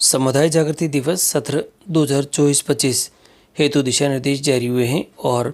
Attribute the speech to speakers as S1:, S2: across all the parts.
S1: समुदाय जागृति दिवस सत्र 2024-25 हेतु दिशा निर्देश जारी हुए हैं और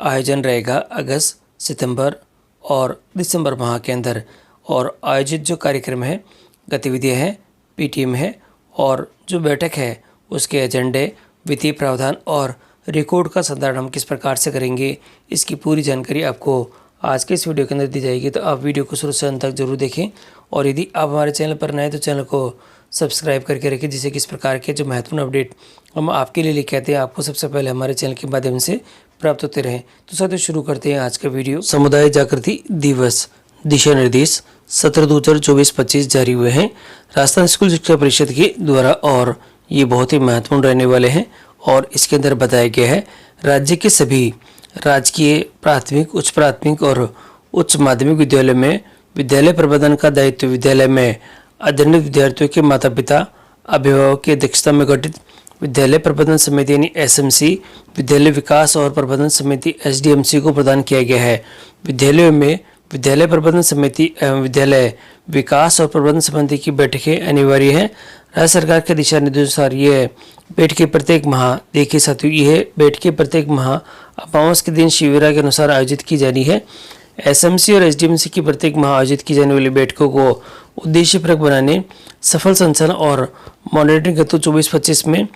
S1: आयोजन रहेगा अगस्त, सितंबर और दिसंबर माह के अंदर। और आयोजित जो कार्यक्रम है, गतिविधियां हैं, पीटीएम है और जो बैठक है उसके एजेंडे, वित्तीय प्रावधान और रिकॉर्ड का संधारण हम किस प्रकार से करेंगे, इसकी पूरी जानकारी आपको आज के इस वीडियो के अंदर दी जाएगी। तो आप वीडियो को शुरू से अंत तक जरूर देखें और यदि आप हमारे चैनल पर नए तो चैनल को सब्सक्राइब करके रखें, जिससे कि इस प्रकार के जो महत्वपूर्ण अपडेट हम आपके लिए लेके आते हैं आपको सबसे पहले हमारे चैनल के माध्यम से प्राप्त होते रहें। तो साथियों शुरू करते हैं आज का वीडियो। समुदाय जागृति दिवस दिशा निर्देश सत्र 2024-25 जारी हुए हैं राजस्थान स्कूल शिक्षा परिषद के द्वारा और ये बहुत ही महत्वपूर्ण रहने वाले हैं। और इसके अंदर बताया गया है राज्य के सभी राजकीय प्राथमिक, उच्च प्राथमिक और उच्च माध्यमिक विद्यालय में विद्यालय प्रबंधन का दायित्व विद्यालय में अध्ययनरत विद्यार्थियों के माता पिता अभिभावक की अध्यक्षता में गठित विद्यालय प्रबंधन समिति यानी एसएमसी, विद्यालय विकास और प्रबंधन समिति एसडीएमसी को प्रदान किया गया है। विद्यालयों में विद्यालय प्रबंधन समिति एवं विद्यालय विकास और प्रबंधन समिति की बैठकें अनिवार्य हैं। राज्य सरकार के दिशा निर्देशानुसार ये बैठकें प्रत्येक माह, देखिए साथियों, यह बैठकें प्रत्येक माह अमावस के दिन शिविरा के अनुसार आयोजित की जानी है। एसएमसी और एसडीएमसी की प्रत्येक माह आयोजित की जाने वाली बैठकों को उद्देश्यपूर्वक बनाने, सफल संचालन और मॉनिटरिंग हेतु 24-25 में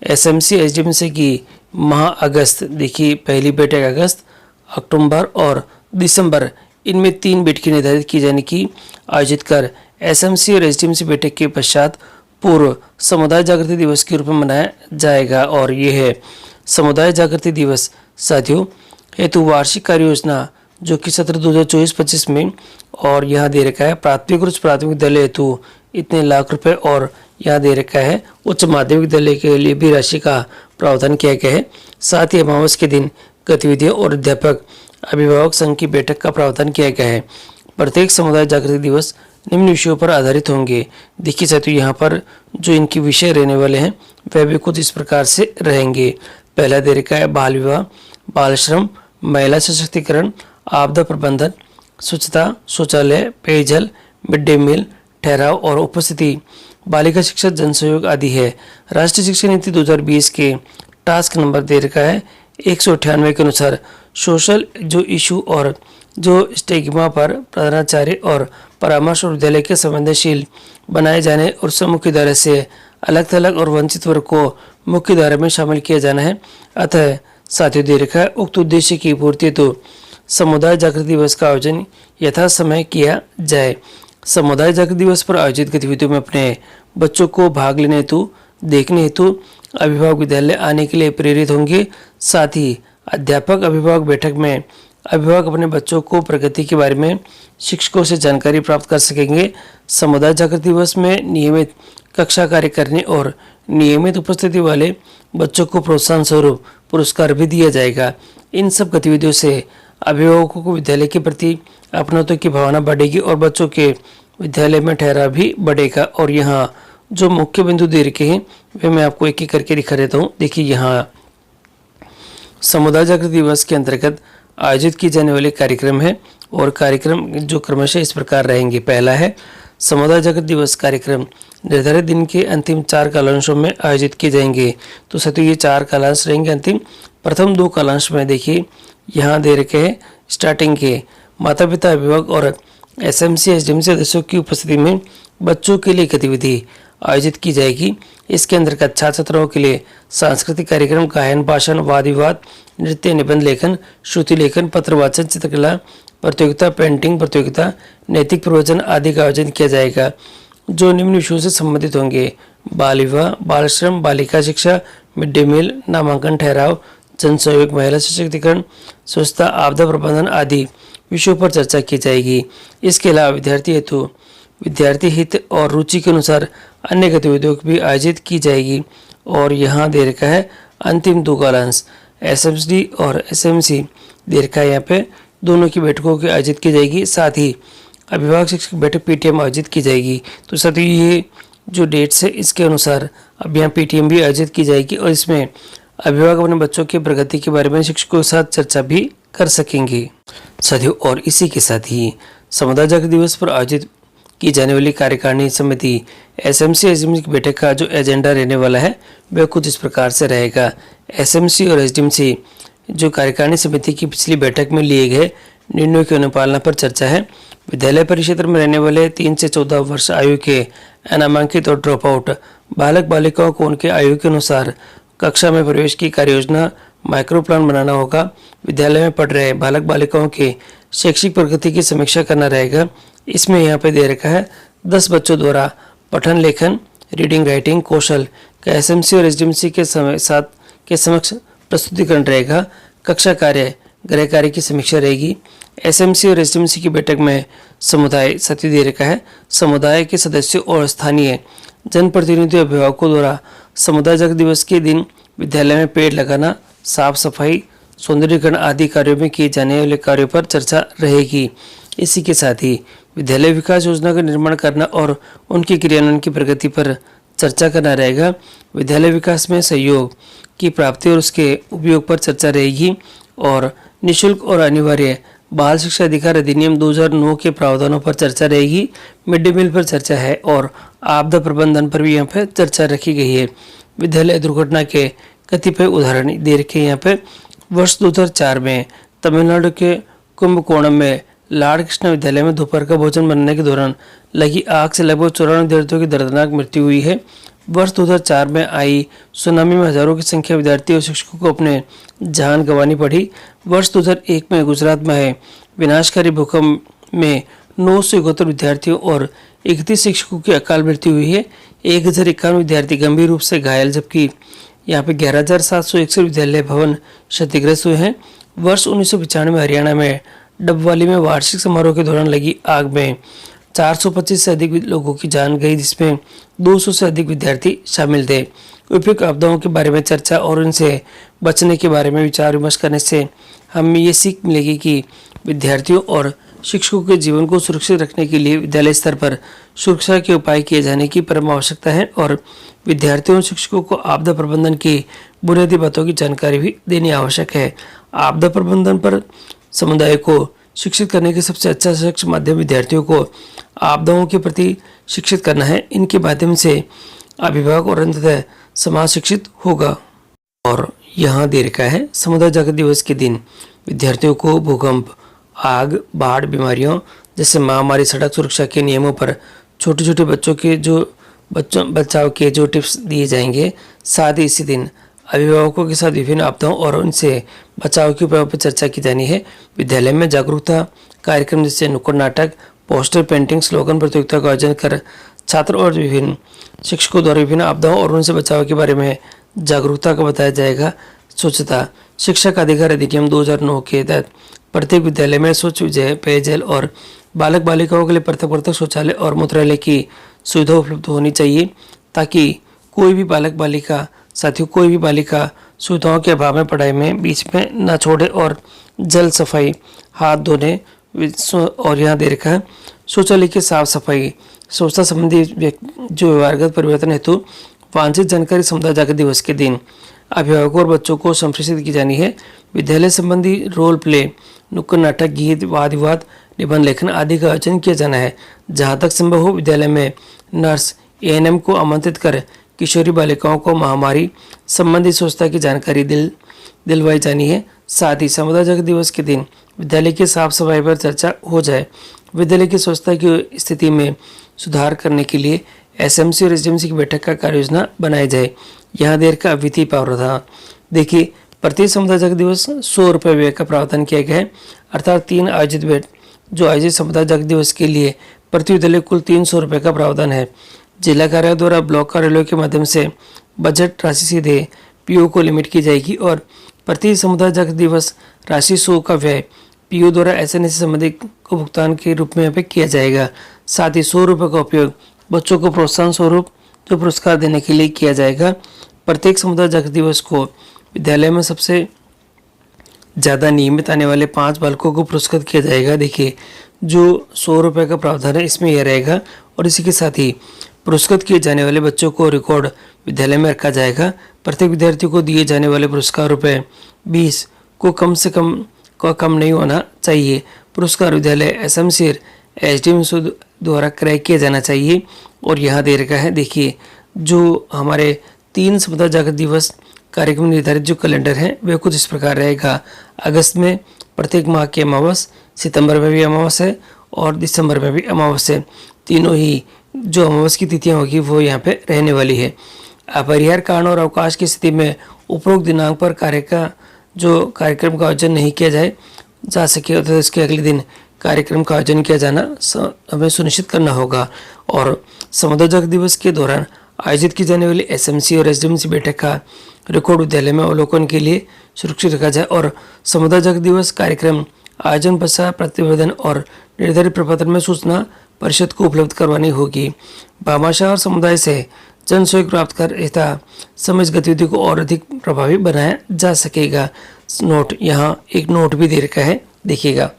S1: एसएमसी एसडीएमसी की माह अगस्त, देखिए पहली बैठक अगस्त, अक्टूबर और दिसंबर, इनमें 3 बैठकें निर्धारित की जाने की आयोजित कर एसएमसी और एसडीएमसी बैठक के पश्चात पूर्व समुदाय जागृति दिवस के रूप में मनाया जाएगा। और ये है समुदाय जागृति दिवस साथियों हेतु वार्षिक कार्य योजना जो कि सत्र 2024-25 में, और यहाँ दे रखा है प्राथमिक और उच्च प्राथमिक विद्यालय हेतु इतने लाख रुपए, और यहाँ दे रखा है उच्च माध्यमिक विद्यालय के लिए भी राशि का प्रावधान किया गया है। साथ ही अमावस के दिन गतिविधियों और अध्यापक अभिभावक संघ की बैठक का प्रावधान किया गया है। प्रत्येक समुदाय जागृति दिवस निम्न विषयों पर आधारित होंगे। देखिए साथियों, यहाँ पर जो इनके विषय रहने वाले हैं वह भी कुछ इस प्रकार से रहेंगे। पहला दे रखा है बाल विवाह, बाल श्रम, महिला सशक्तिकरण, आपदा प्रबंधन, स्वच्छता, शौचालय, पेयजल, मिड डे मील, ठहराव और उपस्थिति, बालिका शिक्षा, जन सहयोग आदि है। राष्ट्रीय शिक्षा नीति 2020 के टास्क नंबर दे रखा है 198 के अनुसार सोशल जो इशू और जो स्टिग्मा पर प्रधानाचार्य और परामर्श और विद्यालय के संवेदनशील बनाए जाने और सब मुख्य धारा से अलग थलग और वंचित वर्ग को मुख्य धारा में शामिल किया जाना है। अतः साथियों दे रखा है उक्त उद्देश्य की पूर्ति तो समुदाय जागृति दिवस का आयोजन यथा समय किया जाए। समुदाय जागृति दिवस पर आयोजित गतिविधियों में अपने बच्चों को भाग लेने हेतु, देखने हेतु अभिभावक विद्यालय आने के लिए प्रेरित होंगे। साथ ही अध्यापक अभिभावक बैठक में अभिभावक अपने बच्चों को प्रगति के बारे में शिक्षकों से जानकारी प्राप्त कर सकेंगे। समुदाय जागृति दिवस में नियमित कक्षा कार्य करने और नियमित उपस्थिति वाले बच्चों को प्रोत्साहन स्वरूप पुरस्कार भी दिया जाएगा। इन सब गतिविधियों से अभिभावकों को विद्यालय के प्रति अपनत्व की भावना बढ़ेगी और बच्चों के विद्यालय में ठहराव भी बढ़ेगा। और यहाँ जो मुख्य बिंदु दे रखे हैं वे मैं आपको एक एक करके दिखा देता हूँ। देखिए यहाँ समुदाय जागृति दिवस के अंतर्गत आयोजित की जाने वाले कार्यक्रम है और कार्यक्रम जो क्रमशः इस प्रकार रहेंगे। पहला है समुदाय जागृति दिवस कार्यक्रम निर्धारित दिन के अंतिम 4 कालांशों में आयोजित किए जाएंगे। तो साथियों ये 4 कालांश रहेंगे अंतिम। प्रथम 2 कालांश में देखिए यहाँ दे रखे हैं स्टार्टिंग के माता पिता अभिभावक और एसएमसी एसडीएमसी सदस्यों की उपस्थिति में बच्चों के लिए गतिविधि आयोजित की जाएगी। इसके अंतर्गत छात्र छात्राओं के लिए सांस्कृतिक कार्यक्रम, गायन, भाषण, वाद विवाद, नृत्य, निबंध लेखन, श्रुति लेखन, पत्र वाचन, चित्रकला प्रतियोगिता, पेंटिंग प्रतियोगिता, नैतिक प्रवचन आदि का आयोजन किया जाएगा जो निम्न विषयों से संबंधित होंगे: बाल विवाह, बाल श्रम, बालिका शिक्षा, मिड डे मील, नामांकन, ठहराव, जन सहयोग, महिला सशक्तिकरण, स्वच्छता, आपदा प्रबंधन आदि विषयों पर चर्चा की जाएगी। इसके अलावा विद्यार्थी हेतु विद्यार्थी हित और रुचि के अनुसार अन्य गतिविधियों की भी आयोजित की जाएगी। और यहाँ दे रखा है अंतिम 2 कालांश एसएमसी और एसएमसी दे रखा है, यहाँ पे दोनों की बैठकों की आयोजित की जाएगी। साथ ही अभिभावक शिक्षक बैठक पीटीएम आयोजित की जाएगी। तो साथ ही ये जो डेट्स है इसके अनुसार अब यहाँ पीटीएम भी आयोजित की जाएगी और इसमें अभिभावक अपने बच्चों की प्रगति के बारे में शिक्षकों के साथ चर्चा भी कर सकेंगे। साथियों और इसी के साथ ही समुदाय जागृति दिवस पर आयोजित की जाने वाली कार्यकारिणी समिति एसएमसी की बैठक का जो एजेंडा रहने वाला है वह कुछ इस प्रकार से रहेगा। एसएमसी और एसडीएमसी जो कार्यकारिणी समिति की पिछली बैठक में लिए गए निर्णयों की अनुपालना पर चर्चा है। विद्यालय परिक्षेत्र में रहने वाले 3 से 14 वर्ष आयु के अनामांकित और ड्रॉप आउट बालक बालिकाओं को उनके आयु के अनुसार कक्षा में प्रवेश की कार्ययोजना माइक्रो प्लान बनाना होगा। विद्यालय में पढ़ रहे बालक बालिकाओं के शैक्षिक प्रगति की समीक्षा करना रहेगा। इसमें यहाँ पे दे रखा है 10 बच्चों द्वारा पठन लेखन रीडिंग राइटिंग कौशल का एसएमसी और एसडीएमसी के समक्ष प्रस्तुतिकरण रहेगा। कक्षा कार्य गृह कार्य की समीक्षा रहेगी। एसएमसी और एसडीएमसी की बैठक में समुदाय सत्य दे रखा है। समुदाय के सदस्यों और स्थानीय जनप्रतिनिधियों अभिभावकों द्वारा समुदाय जगत दिवस के दिन विद्यालय में पेड़ लगाना साफ सफाई सौंदर्यीकरण आदि कार्यों में किए जाने वाले कार्यों पर चर्चा रहेगी। इसी के साथ ही विद्यालय विकास योजना का निर्माण करना और उनके क्रियान्वयन की प्रगति पर चर्चा करना रहेगा। विद्यालय विकास में सहयोग की प्राप्ति और उसके उपयोग पर चर्चा रहेगी और निःशुल्क और अनिवार्य बाल शिक्षा अधिकार अधिनियम 2009 के प्रावधानों पर चर्चा रहेगी। मिड डे मील पर चर्चा है और आपदा प्रबंधन पर भी यहाँ पे चर्चा रखी गई है। विद्यालय दुर्घटना के कतिपय उदाहरण दे रखे यहाँ पे। वर्ष 2004 में तमिलनाडु के कुंभकोणम में लाड़ कृष्ण विद्यालय में दोपहर का भोजन बनाने के दौरान लगी आग से लगभग 94 विद्यार्थियों की दर्दनाक मृत्यु हुई है। वर्ष 2004 में आई सुनामी में हजारों की संख्या विद्यार्थी और शिक्षकों को अपने जान गंवानी पड़ी। वर्ष 2001 में गुजरात में आए विनाशकारी भूकंप में 971 विद्यार्थियों और 31 शिक्षकों की अकाल मृत्यु हुई है। 1051 विद्यार्थी गंभीर रूप से घायल जबकि यहाँ पे 11,761 विद्यालय भवन क्षतिग्रस्त हुए हैं। वर्ष 1995 में हरियाणा में डबवाली में वार्षिक समारोह के दौरान लगी आग में 425 से अधिक लोगों की जान गई, जिसमें 200 से अधिक विद्यार्थी शामिल थे। उपयुक्त आपदाओं के बारे में चर्चा और उनसे बचने के बारे में विचार विमर्श करने से हमें ये सीख मिलेगी कि विद्यार्थियों और शिक्षकों के जीवन को सुरक्षित रखने के लिए विद्यालय स्तर पर सुरक्षा के उपाय किए जाने की परम आवश्यकता है और विद्यार्थियों और शिक्षकों को आपदा प्रबंधन की बुनियादी बातों की जानकारी भी देनी आवश्यक है। आपदा प्रबंधन पर समुदाय को शिक्षित करने के सबसे अच्छा सशक्त माध्यम विद्यार्थियों को आपदाओं के प्रति शिक्षित करना है। इनके माध्यम से अभिभावक और अंततः समाज शिक्षित होगा। और यहाँ दे रखा है समुदाय जागृति दिवस के दिन विद्यार्थियों को भूकंप आग बाढ़ बीमारियों जैसे महामारी सड़क सुरक्षा के नियमों पर छोटे छोटे बच्चों के बचाव के जो टिप्स दिए जाएंगे। साथ ही इसी दिन अभिभावकों के साथ विभिन्न आपदाओं और उनसे बचाव के उपायों पर चर्चा की जानी है। विद्यालय में जागरूकता कार्यक्रम जैसे नुक्कड़ नाटक पोस्टर पेंटिंग स्लोगन प्रतियोगिता का आयोजन कर छात्र और विभिन्न शिक्षकों द्वारा विभिन्न आपदाओं और उनसे बचाव के बारे में जागरूकता का बताया जाएगा। स्वच्छता शिक्षा का अधिकार अधिनियम 2009 के तहत प्रत्येक विद्यालय में स्वच्छ पेयजल और बालक बालिकाओं के लिए पृथक शौचालय और मूत्रालय की सुविधा उपलब्ध होनी चाहिए ताकि कोई भी बालिका सुविधाओं के अभाव में पढ़ाई में बीच में न छोड़े। और जल सफाई हाथ धोने और यहाँ दे रखा है शौचालय की साफ सफाई स्वच्छता संबंधी जो व्यवहारगत परिवर्तन हेतु वांछित जानकारी समुदाय जागृति दिवस के दिन अभिभावकों और बच्चों को संप्रेषित की जानी है। विद्यालय संबंधी रोल प्ले नुक्कड़ नाटक गीत वाद विवाद निबंध लेखन आदि का आयोजन किया जाना है। जहाँ तक संभव हो विद्यालय में नर्स एएनएम को आमंत्रित कर किशोरी बालिकाओं को महामारी संबंधी स्वच्छता की जानकारी दिलवाई जानी है। साथ ही समुदाय जागृति दिवस के दिन विद्यालय की साफ सफाई पर चर्चा हो जाए। विद्यालय की स्वच्छता की स्थिति में सुधार करने के लिए एसएमसी और एसडीएमसी की बैठक का कार्य योजना बनाई जाए। यहाँ देर का वित्तीय प्रावधान देखिए प्रति समुदाय जागृति दिवस 100 रुपये व्यय का प्रावधान किया गया है। अर्थात 3 आयोजित समुदाय जागृति दिवस के लिए प्रति विद्यालय कुल 300 रुपये का प्रावधान है। जिला कार्यालय द्वारा ब्लॉक कार्यालयों के माध्यम से बजट राशि सीधे पीओ को लिमिट की जाएगी और प्रति समुदाय जागृति दिवस राशि 100 का व्यय पीओ द्वारा एसएनएसी संबंधी को भुगतान के रूप में यहाँ पे किया जाएगा। साथ ही 100 रुपये का उपयोग बच्चों को प्रोत्साहन स्वरूप जो पुरस्कार देने के लिए किया जाएगा। प्रत्येक समुदाय जागृति दिवस को विद्यालय में सबसे ज़्यादा नियमित आने वाले 5 बालकों को पुरस्कृत किया जाएगा। देखिए जो 100 रुपये का प्रावधान है इसमें यह रहेगा और इसी के साथ ही पुरस्कृत किए जाने वाले बच्चों को रिकॉर्ड विद्यालय में रखा जाएगा। प्रत्येक विद्यार्थी को दिए जाने वाले पुरस्कार रुपये 20 को कम से कम नहीं होना चाहिए। पुरस्कार विद्यालय एसएमसी एसडीएम द्वारा क्रय किया जाना चाहिए। और यहाँ दे रखा है, देखिए जो हमारे 3 समुदाय जागृति दिवस कार्यक्रम निर्धारित जो कैलेंडर है वह कुछ इस प्रकार रहेगा। अगस्त में प्रत्येक माह की अमावस, सितंबर में भी अमावस है और दिसंबर में भी अमावस है। तीनों ही जो अमावस की तिथियां होगी वो यहाँ पे रहने वाली है। अपरिहार्य कारण और अवकाश की स्थिति में उपरोक्त दिनांक पर कार्यक्रम का आयोजन नहीं किया जा सके तो इसके अगले दिन कार्यक्रम का आयोजन किया जाना हमें सुनिश्चित करना होगा। और समुदाय जागृति दिवस के दौरान आयोजित की जाने वाली एसएमसी और एसडीएमसी बैठक का रिकॉर्ड विद्यालय में अवलोकन के लिए सुरक्षित रखा जाए। और समुदाय जागृति दिवस कार्यक्रम आयोजन पश्चात प्रतिवेदन और निर्धारित प्रपत्र में सूचना परिषद को उपलब्ध करवानी होगी। भामाशाह और समुदाय से जन सहयोग प्राप्त कर तथा समझ गतिविधि को और अधिक प्रभावी बनाया जा सकेगा। नोट, यहाँ एक नोट भी दे रखा है, देखिएगा।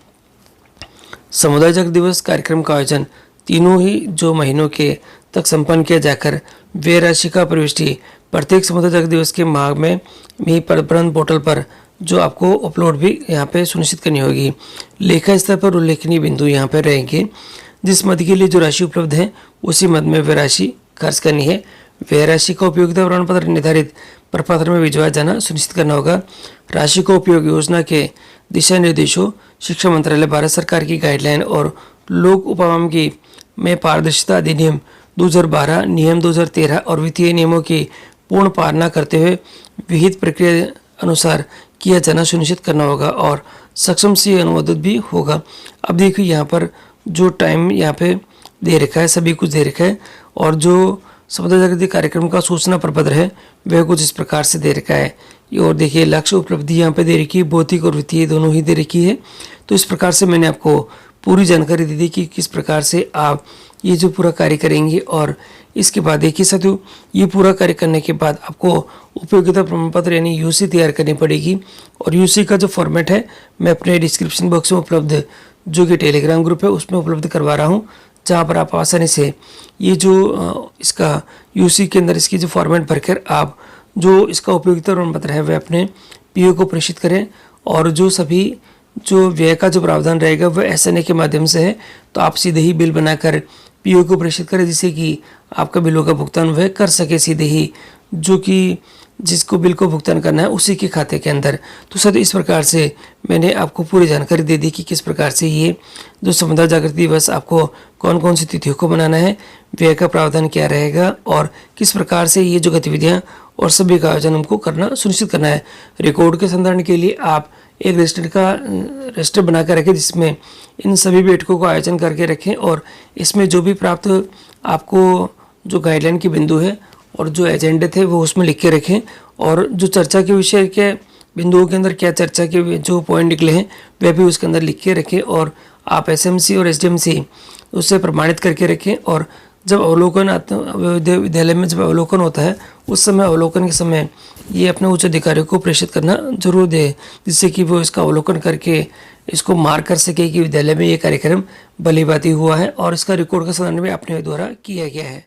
S1: समुदाय जागृति दिवस कार्यक्रम का आयोजन तीनों ही जो महीनों के तक संपन्न किया जाकर व्यय राशि का प्रविष्टि प्रत्येक समुदाय जागृति दिवस के माह में भी प्रबंधन पोर्टल पर जो आपको अपलोड भी यहाँ पे सुनिश्चित करनी होगी। लेखा स्तर पर उल्लेखनीय बिंदु यहाँ पे रहेंगे। जिस मद के लिए जो राशि उपलब्ध है उसी मद में व्यय राशि खर्च करनी है। व्यय राशि का उपयोगिता प्रमाण पत्र निर्धारित प्रपत्र में भिजवाया जाना सुनिश्चित करना होगा। राशि का उपयोग योजना के दिशा निर्देशों, शिक्षा मंत्रालय, भारत सरकार की गाइडलाइन और लोक उपभोक्ता में पारदर्शिता अधिनियम 2012, नियम 2013 और वित्तीय नियमों की पूर्ण पालना करते हुए विहित प्रक्रिया अनुसार किया जाना सुनिश्चित करना होगा और सक्षम से अनुमोदित भी होगा। अब देखिए यहाँ पर जो टाइम यहाँ पे दे रखा है, सभी कुछ दे रखा है। और जो समुदाय जागृति कार्यक्रम का सूचना प्रपत्र है वह कुछ इस प्रकार से दे रखा है। और देखिए लक्ष्य उपलब्धि यहाँ पे दे रखी है, भौतिक और वित्तीय दोनों ही दे रखी है। तो इस प्रकार से मैंने आपको पूरी जानकारी दे दी कि किस प्रकार से आप ये जो पूरा कार्य करेंगे। और इसके बाद देखिए साथियों, ये पूरा कार्य करने के बाद आपको उपयोगिता प्रमाण पत्र यानी यूसी तैयार करनी पड़ेगी। और यूसी का जो फॉर्मेट है मैं अपने डिस्क्रिप्शन बॉक्स में उपलब्ध जो कि टेलीग्राम ग्रुप है उसमें उपलब्ध करवा रहा हूँ, जहाँ पर आप आसानी से ये जो इसका यूसी के अंदर इसकी जो फॉर्मेट भरकर आप जो इसका उपयोगिता प्रमाण पत्र है वह अपने पीओ को प्रेषित करें। और जो सभी जो व्यय का जो प्रावधान रहेगा वह एसएनए के माध्यम से है, तो आप सीधे ही बिल बनाकर पीओ को प्रेषित करें जिससे कि आपका बिलों का भुगतान वह कर सके सीधे ही, जो कि जिसको बिल को भुगतान करना है उसी के खाते के अंदर। तो सर इस प्रकार से मैंने आपको पूरी जानकारी दे दी कि किस प्रकार से ये जो समुदाय जागृति दिवस आपको कौन कौन सी तिथियों को मनाना है, व्यय का प्रावधान क्या रहेगा और किस प्रकार से ये जो गतिविधियाँ और सभी का आयोजन हमको करना सुनिश्चित करना है। रिकॉर्ड के संधारण के लिए आप एक रजिस्टर बना कर रखें जिसमें इन सभी बैठकों का आयोजन करके रखें। और इसमें जो भी प्राप्त आपको जो गाइडलाइन के बिंदु है और जो एजेंडे थे वो उसमें लिख के रखें। और जो चर्चा के विषय के बिंदुओं के अंदर क्या चर्चा के जो पॉइंट निकले हैं वह भी उसके अंदर लिख के रखें। और आप एसएमसी और एसडीएमसी उससे प्रमाणित करके रखें। और जब अवलोकन विद्यालय में जब अवलोकन होता है उस समय अवलोकन के समय ये अपने उच्च अधिकारियों को प्रेषित करना जरूर दे, जिससे कि वो इसका अवलोकन करके इसको मार्क कर सके कि विद्यालय में ये कार्यक्रम भली भांति हुआ है और इसका रिकॉर्ड का संधारण भी अपने द्वारा किया गया है।